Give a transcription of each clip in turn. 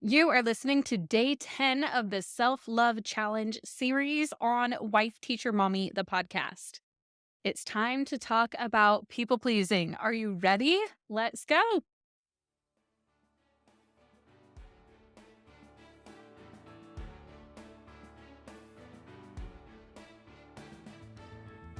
You are listening to day 10 of the Self-Love Challenge series on Wife Teacher Mommy, the podcast. It's time to talk about people pleasing. Are you ready? Let's go.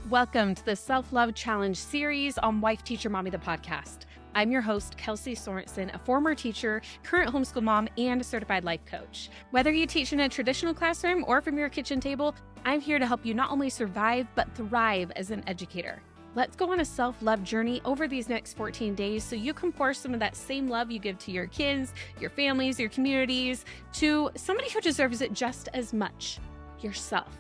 Welcome to the Self-Love Challenge series on Wife Teacher Mommy, the podcast. I'm your host, Kelsey Sorensen, a former teacher, current homeschool mom, and a certified life coach. Whether you teach in a traditional classroom or from your kitchen table, I'm here to help you not only survive, but thrive as an educator. Let's go on a self-love journey over these next 14 days so you can pour some of that same love you give to your kids, your families, your communities, to somebody who deserves it just as much, yourself.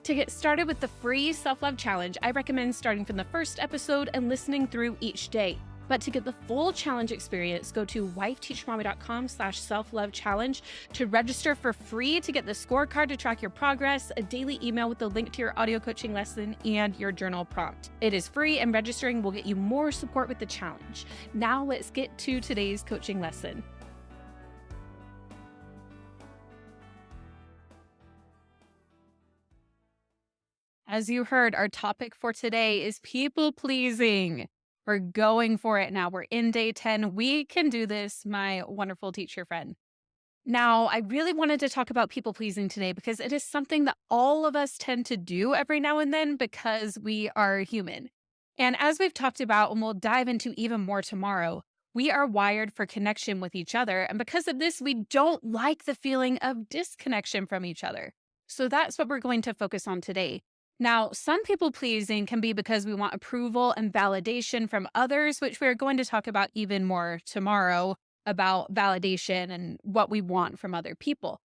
To get started with the free self-love challenge, I recommend starting from the first episode and listening through each day. But to get the full challenge experience, go to wifeteachermommy.com/self-love-challenge to register for free to get the scorecard to track your progress, a daily email with the link to your audio coaching lesson, and your journal prompt. It is free, and registering will get you more support with the challenge. Now let's get to today's coaching lesson. As you heard, our topic for today is people pleasing. We're going for it now. We're in day 10. We can do this, my wonderful teacher friend. Now, I really wanted to talk about people pleasing today because it is something that all of us tend to do every now and then because we are human. And as we've talked about, and we'll dive into even more tomorrow, we are wired for connection with each other. And because of this, we don't like the feeling of disconnection from each other. So that's what we're going to focus on today. Now, some people pleasing can be because we want approval and validation from others, which we're going to talk about even more tomorrow about validation and what we want from other people.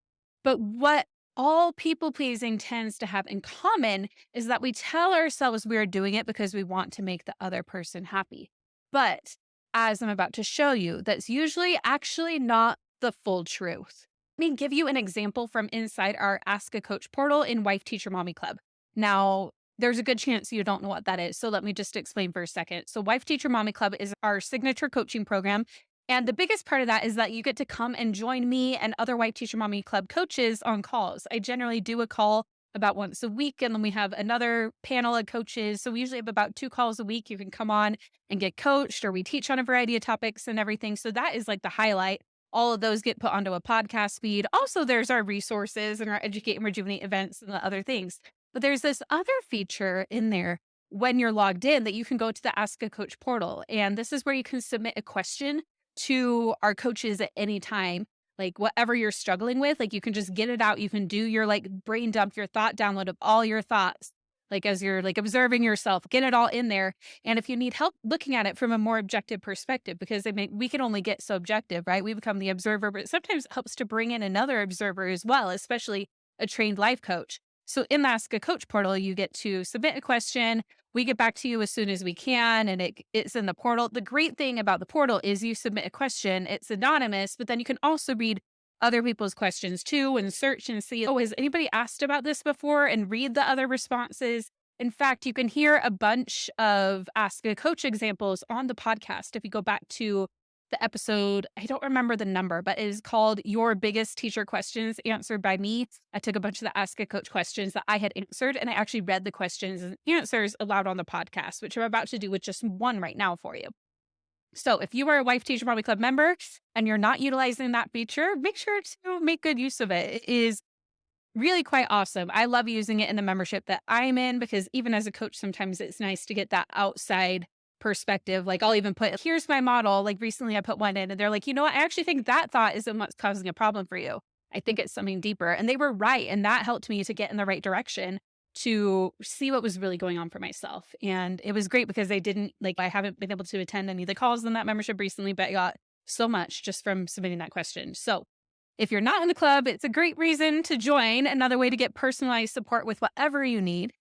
But what all people pleasing tends to have in common is that we tell ourselves we're doing it because we want to make the other person happy. But as I'm about to show you, that's usually actually not the full truth. Let me give you an example from inside our Ask a Coach portal in Wife Teacher Mommy Club. Now, there's a good chance you don't know what that is. So let me just explain for a second. So Wife Teacher Mommy Club is our signature coaching program. And the biggest part of that is that you get to come and join me and other Wife Teacher Mommy Club coaches on calls. I generally do a call about once a week, and then we have another panel of coaches. So we usually have about 2 calls a week. You can come on and get coached, or we teach on a variety of topics and everything. So that is like the highlight. All of those get put onto a podcast feed. Also, there's our resources and our Educate and Rejuvenate events and the other things. But there's this other feature in there when you're logged in that you can go to the Ask a Coach portal. And this is where you can submit a question to our coaches at any time, like whatever you're struggling with, like you can just get it out. You can do your like brain dump, your thought download of all your thoughts, like as you're like observing yourself, get it all in there. And if you need help looking at it from a more objective perspective, because we can only get so objective, right? We become the observer, but sometimes it helps to bring in another observer as well, especially a trained life coach. So in the Ask a Coach portal, you get to submit a question. We get back to you as soon as we can, and it's in the portal. The great thing about the portal is you submit a question, it's anonymous, but then you can also read other people's questions too and search and see, oh, has anybody asked about this before, and read the other responses. In fact, you can hear a bunch of Ask a Coach examples on the podcast. If you go back to the episode, I don't remember the number, but it is called Your Biggest Teacher Questions Answered by Me. I took a bunch of the Ask a Coach questions that I had answered, and I actually read the questions and answers aloud on the podcast, which I'm about to do with just one right now for you. So if you are a Wife Teacher Mommy Club member and you're not utilizing that feature, make sure to make good use of it. It is really quite awesome. I love using it in the membership that I'm in because even as a coach, sometimes it's nice to get that outside perspective. Like I'll even put, here's my model. Like recently I put one in and they're like, you know what? I actually think that thought isn't what's causing a problem for you. I think it's something deeper. And they were right. And that helped me to get in the right direction to see what was really going on for myself. And it was great because I haven't been able to attend any of the calls in that membership recently, but I got so much just from submitting that question. So if you're not in the club, it's a great reason to join, another way to get personalized support with whatever you need.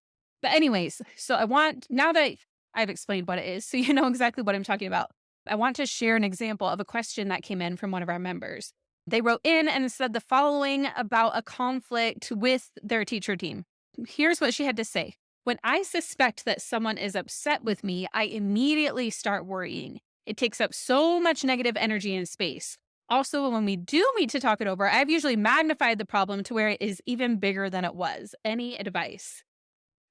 But anyways, so now that I've explained what it is, so you know exactly what I'm talking about, I want to share an example of a question that came in from one of our members. They wrote in and said the following about a conflict with their teacher team. Here's what she had to say. When I suspect that someone is upset with me, I immediately start worrying. It takes up so much negative energy and space. Also, when we do meet to talk it over, I've usually magnified the problem to where it is even bigger than it was. Any advice?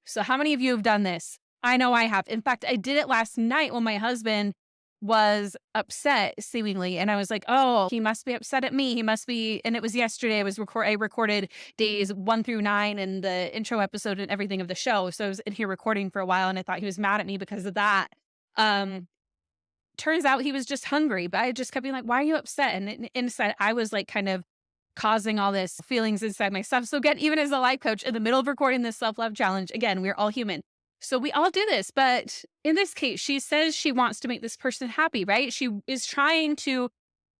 So, how many of you have done this? I know I have. In fact, I did it last night when my husband was upset, seemingly, and I was like, "Oh, he must be upset at me. He must be." And it was yesterday. I recorded days 1 through 9 and the intro episode and everything of the show. So I was in here recording for a while, and I thought he was mad at me because of that. Um, Turns out he was just hungry, but I just kept being like, "Why are you upset?" And inside, I was like, kind of causing all this feelings inside myself. So again, even as a life coach in the middle of recording this self-love challenge, again, we're all human. So we all do this. But in this case, she says she wants to make this person happy, right? She is trying to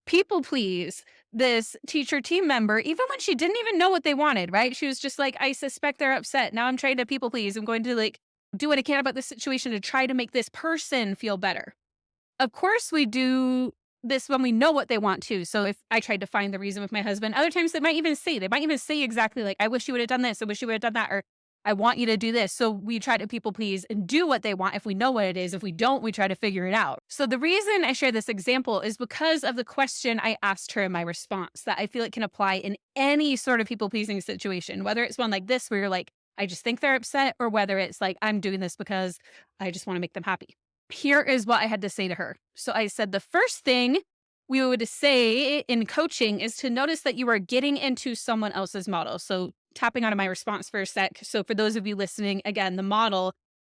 people please this teacher team member, even when she didn't even know what they wanted, right? She was just like, I suspect they're upset. Now I'm trying to people please. I'm going to like do what I can about this situation to try to make this person feel better. Of course, we do this when we know what they want to. So if I tried to find the reason with my husband, other times they might even say exactly like, I wish you would have done this. I wish you would have done that. Or I want you to do this. So we try to people please and do what they want if we know what it is. If we don't, we try to figure it out. So the reason I share this example is because of the question I asked her in my response that I feel it can apply in any sort of people pleasing situation, whether it's one like this where you're like, I just think they're upset, or whether it's like, I'm doing this because I just want to make them happy. Here is what I had to say to her. So I said, the first thing we would say in coaching is to notice that you are getting into someone else's model. So tapping onto my response for a sec. So for those of you listening, again, the model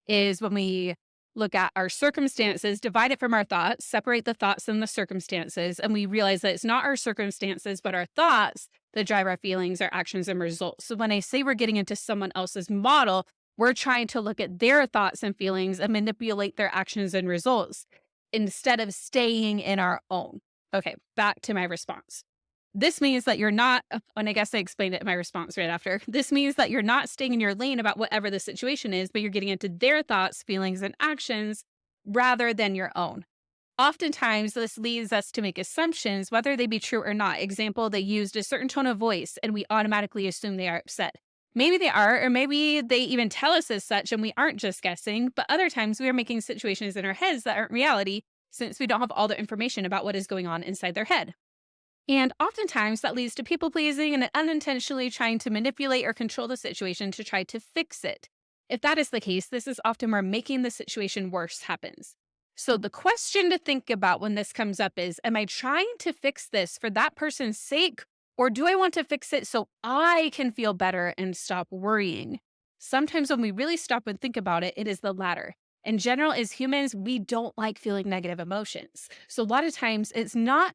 is when we look at our circumstances, divide it from our thoughts, separate the thoughts and the circumstances, and we realize that it's not our circumstances, but our thoughts that drive our feelings, our actions, and results. So when I say we're getting into someone else's model, we're trying to look at their thoughts and feelings and manipulate their actions and results instead of staying in our own. Okay, back to my response. This means that you're not, and I guess I explained it in my response right after. This means that you're not staying in your lane about whatever the situation is, but you're getting into their thoughts, feelings, and actions rather than your own. Oftentimes, this leads us to make assumptions, whether they be true or not. Example, they used a certain tone of voice and we automatically assume they are upset. Maybe they are, or maybe they even tell us as such and we aren't just guessing, but other times we are making situations in our heads that aren't reality since we don't have all the information about what is going on inside their head. And oftentimes that leads to people pleasing and unintentionally trying to manipulate or control the situation to try to fix it. If that is the case, this is often where making the situation worse happens. So the question to think about when this comes up is, am I trying to fix this for that person's sake, or do I want to fix it so I can feel better and stop worrying? Sometimes when we really stop and think about it, it is the latter. In general, as humans, we don't like feeling negative emotions. So a lot of times it's not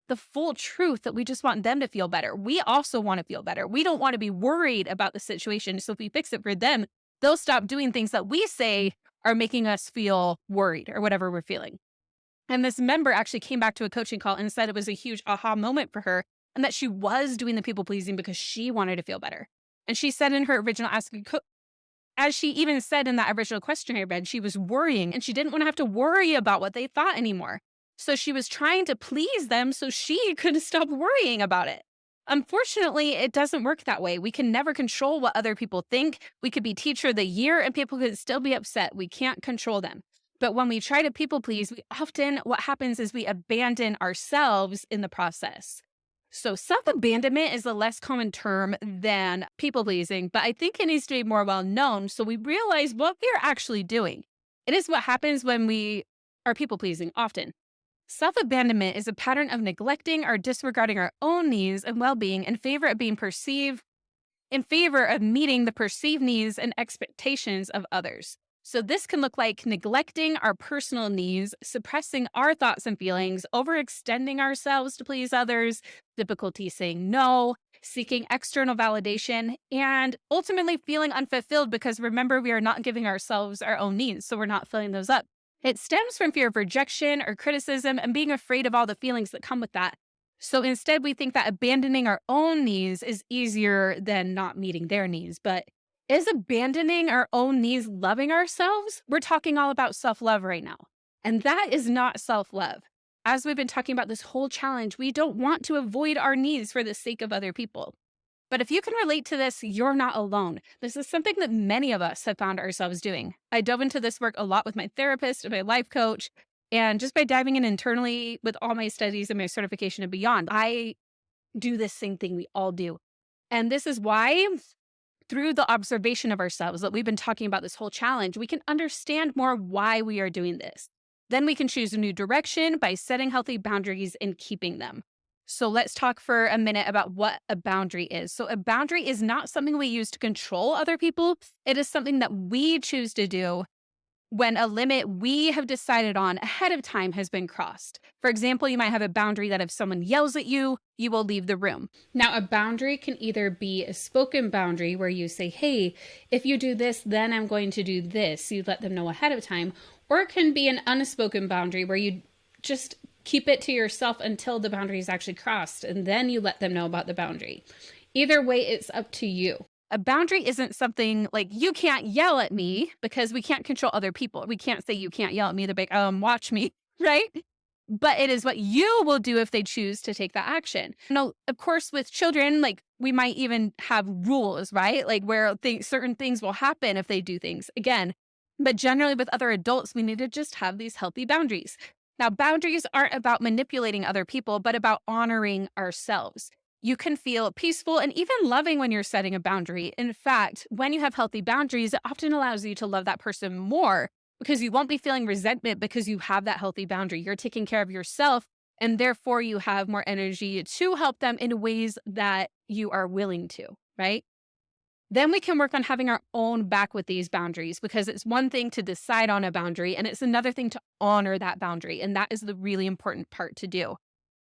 the full truth that we just want them to feel better. We also want to feel better. We don't want to be worried about the situation. So if we fix it for them, they'll stop doing things that we say are making us feel worried or whatever we're feeling. And this member actually came back to a coaching call and said it was a huge aha moment for her and that she was doing the people pleasing because she wanted to feel better. And she said in her original as she even said in that original question I read, she was worrying and she didn't want to have to worry about what they thought anymore. So she was trying to please them so she could stop worrying about it. Unfortunately, it doesn't work that way. We can never control what other people think. We could be teacher of the year and people could still be upset. We can't control them. But when we try to people please, what happens is we abandon ourselves in the process. So self-abandonment is a less common term than people pleasing, but I think it needs to be more well known so we realize what we're actually doing. It is what happens when we are people pleasing often. Self-abandonment is a pattern of neglecting or disregarding our own needs and well-being in favor of meeting the perceived needs and expectations of others. So this can look like neglecting our personal needs, suppressing our thoughts and feelings, overextending ourselves to please others, difficulty saying no, seeking external validation, and ultimately feeling unfulfilled because remember, we are not giving ourselves our own needs, so we're not filling those up. It stems from fear of rejection or criticism and being afraid of all the feelings that come with that. So instead, we think that abandoning our own needs is easier than not meeting their needs. But is abandoning our own needs loving ourselves? We're talking all about self-love right now. And that is not self-love. As we've been talking about this whole challenge, we don't want to avoid our needs for the sake of other people. But if you can relate to this, you're not alone. This is something that many of us have found ourselves doing. I dove into this work a lot with my therapist and my life coach, And just by diving in internally with all my studies and my certification and beyond, I do this same thing we all do. And this is why, through the observation of ourselves that we've been talking about this whole challenge, we can understand more why we are doing this. Then we can choose a new direction by setting healthy boundaries and keeping them. So let's talk for a minute about what a boundary is. So a boundary is not something we use to control other people. It is something that we choose to do when a limit we have decided on ahead of time has been crossed. For example, you might have a boundary that if someone yells at you, you will leave the room. Now, a boundary can either be a spoken boundary where you say, hey, if you do this, then I'm going to do this. You let them know ahead of time. Or it can be an unspoken boundary where you just keep it to yourself until the boundary is actually crossed, and then you let them know about the boundary. Either way, it's up to you. A boundary isn't something like you can't yell at me because we can't control other people. We can't say you can't yell at me. They're like, watch me, right? But it is what you will do if they choose to take that action. Now, of course, with children, like we might even have rules, right? Like where certain things will happen if they do things again. But generally with other adults, we need to just have these healthy boundaries. Now, boundaries aren't about manipulating other people, but about honoring ourselves. You can feel peaceful and even loving when you're setting a boundary. In fact, when you have healthy boundaries, it often allows you to love that person more because you won't be feeling resentment because you have that healthy boundary. You're taking care of yourself, and therefore you have more energy to help them in ways that you are willing to, right? Then we can work on having our own back with these boundaries, because it's one thing to decide on a boundary and it's another thing to honor that boundary. And that is the really important part to do.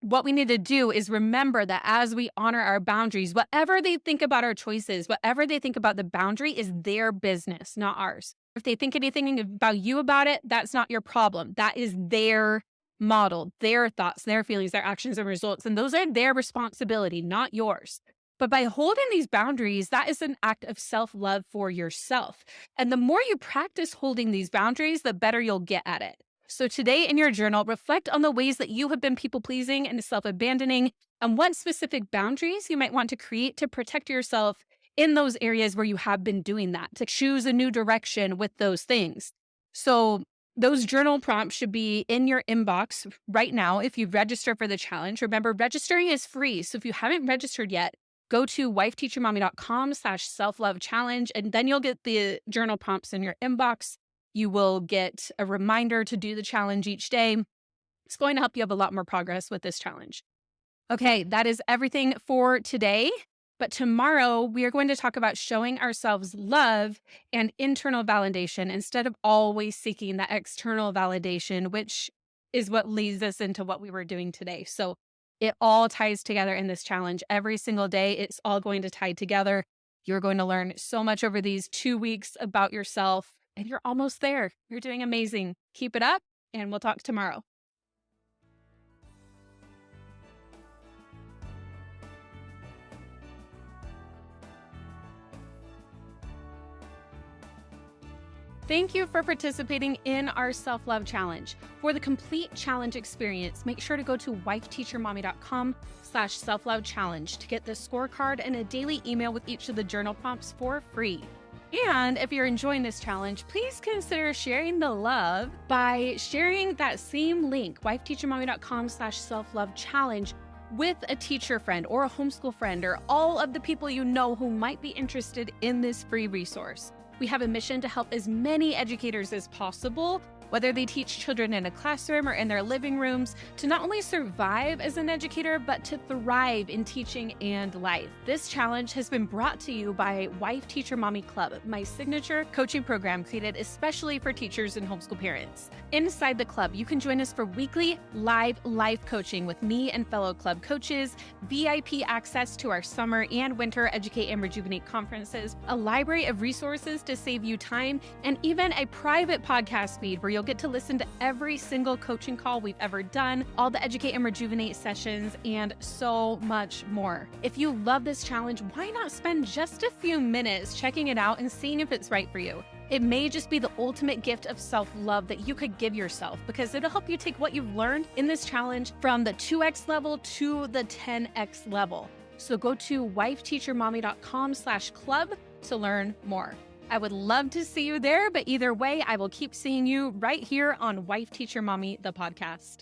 What we need to do is remember that as we honor our boundaries, whatever they think about our choices, whatever they think about the boundary is their business, not ours. If they think anything about you about it, that's not your problem. That is their model, their thoughts, their feelings, their actions and results. And those are their responsibility, not yours. But by holding these boundaries, that is an act of self-love for yourself. And the more you practice holding these boundaries, the better you'll get at it. So today in your journal, reflect on the ways that you have been people-pleasing and self-abandoning, and what specific boundaries you might want to create to protect yourself in those areas where you have been doing that, to choose a new direction with those things. So those journal prompts should be in your inbox right now if you've registered for the challenge. Remember, registering is free. So if you haven't registered yet, go to wifeteachermommy.com/self-love challenge, and then you'll get the journal prompts in your inbox. You will get a reminder to do the challenge each day. It's going to help you have a lot more progress with this challenge. Okay, that is everything for today. But tomorrow, we are going to talk about showing ourselves love and internal validation instead of always seeking that external validation, which is what leads us into what we were doing today. So it all ties together in this challenge. Every single day, it's all going to tie together. You're going to learn so much over these 2 weeks about yourself, and you're almost there. You're doing amazing. Keep it up, and we'll talk tomorrow. Thank you for participating in our self-love challenge. For the complete challenge experience, make sure to go to wifeteachermommy.com/self-love challenge to get the scorecard and a daily email with each of the journal prompts for free. And if you're enjoying this challenge, please consider sharing the love by sharing that same link, wifeteachermommy.com/self-love challenge, with a teacher friend or a homeschool friend or all of the people you know who might be interested in this free resource. We have a mission to help as many educators as possible, whether they teach children in a classroom or in their living rooms, to not only survive as an educator, but to thrive in teaching and life. This challenge has been brought to you by Wife Teacher Mommy Club, my signature coaching program created especially for teachers and homeschool parents. Inside the club, you can join us for weekly live life coaching with me and fellow club coaches, VIP access to our summer and winter Educate and Rejuvenate conferences, a library of resources to save you time, and even a private podcast feed where you'll get to listen to every single coaching call we've ever done, all the Educate and Rejuvenate sessions, and so much more. If you love this challenge, why not spend just a few minutes checking it out and seeing if it's right for you? It may just be the ultimate gift of self-love that you could give yourself, because it'll help you take what you've learned in this challenge from the 2x level to the 10x level. So go to wifeteachermommy.com/club to learn more. I would love to see you there, but either way, I will keep seeing you right here on Wife Teacher Mommy, the podcast.